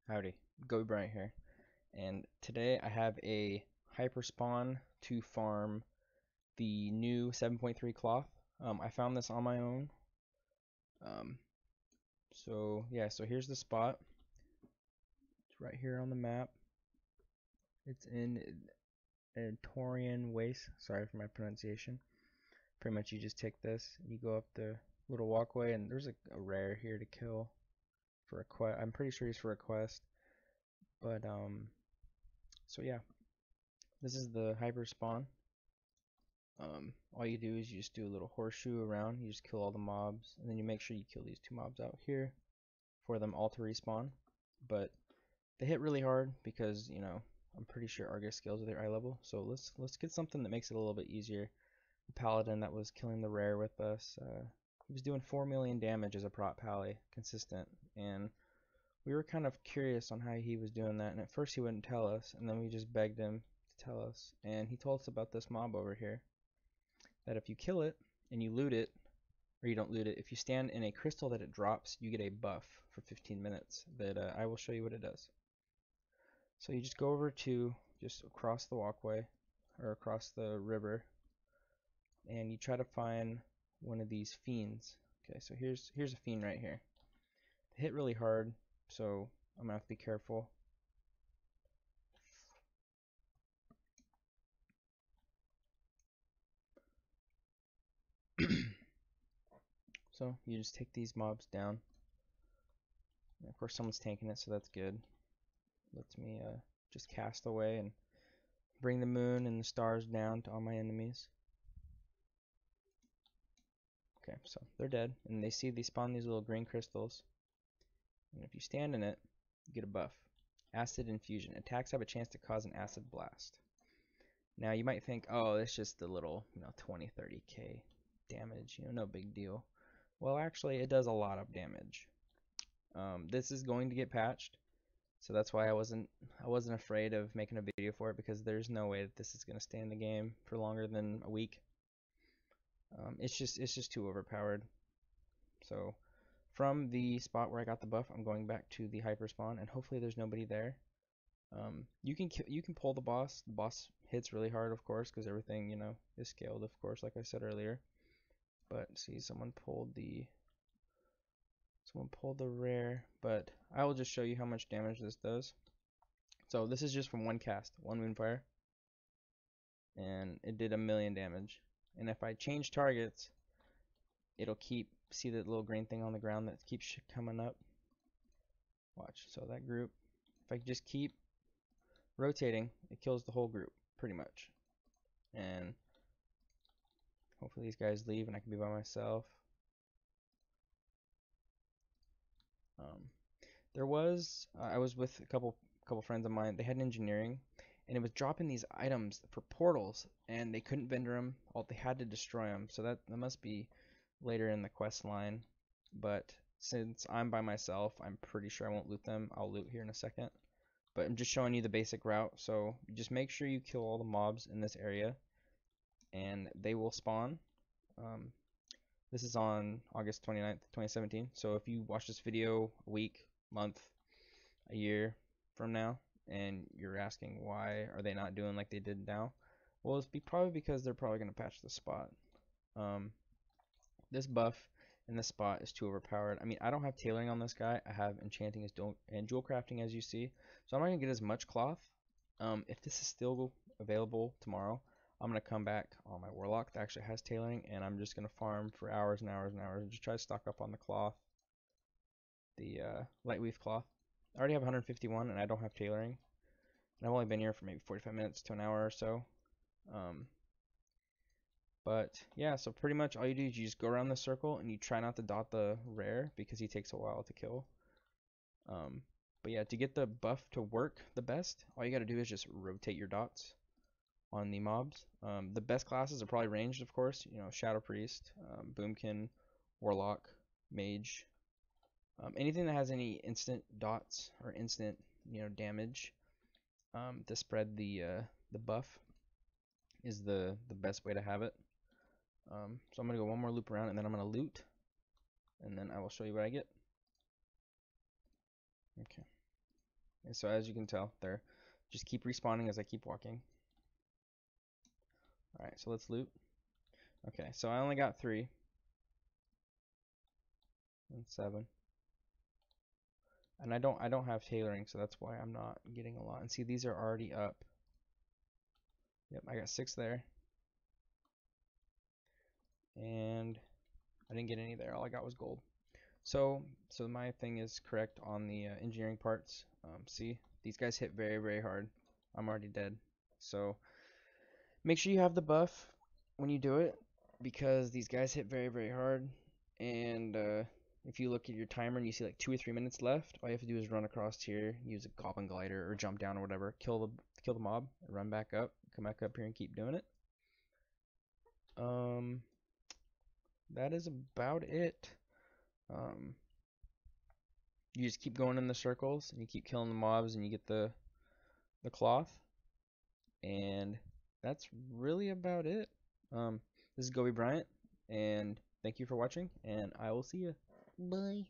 Howdy, Go Bright here, and today I have a HYPERSPAWN to farm the new 7.3 cloth. I found this on my own. Um, so here's the spot. It's right here on the map. It's in Torian Waste. Sorry for my pronunciation. Pretty much you just take this and you go up the little walkway, and there's a rare here to kill for a quest. I'm pretty sure he's for a quest, but so yeah, this is the HYPERSPAWN. All you do is you just do a little horseshoe around, you just kill all the mobs, and then you make sure you kill these two mobs out here for them all to respawn. But they hit really hard because, I'm pretty sure Argus scales with their eye level. So let's get something that makes it a little bit easier. The paladin that was killing the rare with us, he was doing 4 million damage as a prot pally, consistent, and we were kind of curious on how he was doing that. And at first he wouldn't tell us, and then we just begged him to tell us, and he told us about this mob over here that if you kill it and you loot it, or you don't loot it, if you stand in a crystal that it drops, you get a buff for 15 minutes that I will show you what it does. So you just go over to just across the walkway or across the river, and you try to find one of these fiends. Okay, so here's a fiend right here. They hit really hard, so I'm gonna have to be careful. So you just take these mobs down. And of course someone's tanking it, so that's good. Lets me just cast away and bring the moon and the stars down to all my enemies. Okay, so they're dead, and they spawn these little green crystals. And if you stand in it, you get a buff. Acid infusion. Attacks have a chance to cause an acid blast. Now you might think, oh, it's just a little, 20, 30k damage, no big deal. Well, actually, it does a lot of damage. This is going to get patched, so that's why I wasn't afraid of making a video for it, because there's no way that this is going to stay in the game for longer than a week. It's just too overpowered. So from the spot where I got the buff, I'm going back to the HYPERSPAWN, and hopefully there's nobody there. You can pull the boss. The boss hits really hard, of course, because everything is scaled, of course, like I said earlier. But see, someone pulled the rare, but I will just show you how much damage this does. So this is just from one cast, one moonfire, and it did 1 million damage. And if I change targets, it'll see that little green thing on the ground that keeps coming up. Watch, so that group, if I just keep rotating, it kills the whole group, pretty much. And hopefully these guys leave and I can be by myself. I was with a couple friends of mine. They had an engineering, and it was dropping these items for portals, and they couldn't vendor them. They had to destroy them. So that must be later in the quest line. But since I'm by myself, I'm pretty sure I won't loot them. I'll loot here in a second. But I'm just showing you the basic route. So just make sure you kill all the mobs in this area, and they will spawn. This is on August 29th, 2017. So if you watch this video a week, month, a year from now, and you're asking why are they not doing like they did now, well, probably because they're probably going to patch the spot. This buff in this spot is too overpowered. I mean, I don't have tailoring on this guy. I have enchanting and jewel crafting, as you see. So I'm not going to get as much cloth. If this is still available tomorrow, I'm going to come back on my warlock that actually has tailoring, and I'm just going to farm for hours and hours and hours and just try to stock up on the cloth, the LIGHTWEAVE cloth. I already have 151 and I don't have tailoring. And I've only been here for maybe 45 minutes to an hour or so. But yeah, so pretty much all you do is you just go around the circle and you try not to dot the rare because he takes a while to kill. But yeah, to get the buff to work the best, all you got to do is just rotate your dots on the mobs. The best classes are probably ranged, of course. Shadow Priest, Boomkin, Warlock, Mage. Anything that has any instant dots or instant damage to spread the buff is the best way to have it. So I'm gonna go one more loop around, and then I'm gonna loot, and then I will show you what I get. Okay. And so as you can tell, they're just keep respawning as I keep walking. Alright, so let's loot. Okay, so I only got 3. And 7. And I don't have tailoring, so that's why I'm not getting a lot. And see, these are already up. Yep, I got 6 there. And I didn't get any there. All I got was gold. So my thing is correct on the engineering parts. See, these guys hit very, very hard. I'm already dead. So make sure you have the buff when you do it, because these guys hit very, very hard. And if you look at your timer and you see like 2 or 3 minutes left, all you have to do is run across here, use a goblin glider or jump down or whatever, kill the mob, run back up, come back up here and keep doing it. That is about it. You just keep going in the circles and you keep killing the mobs and you get the cloth, and that's really about it. This is Gobi Bryant, and thank you for watching, and I will see you. Bye.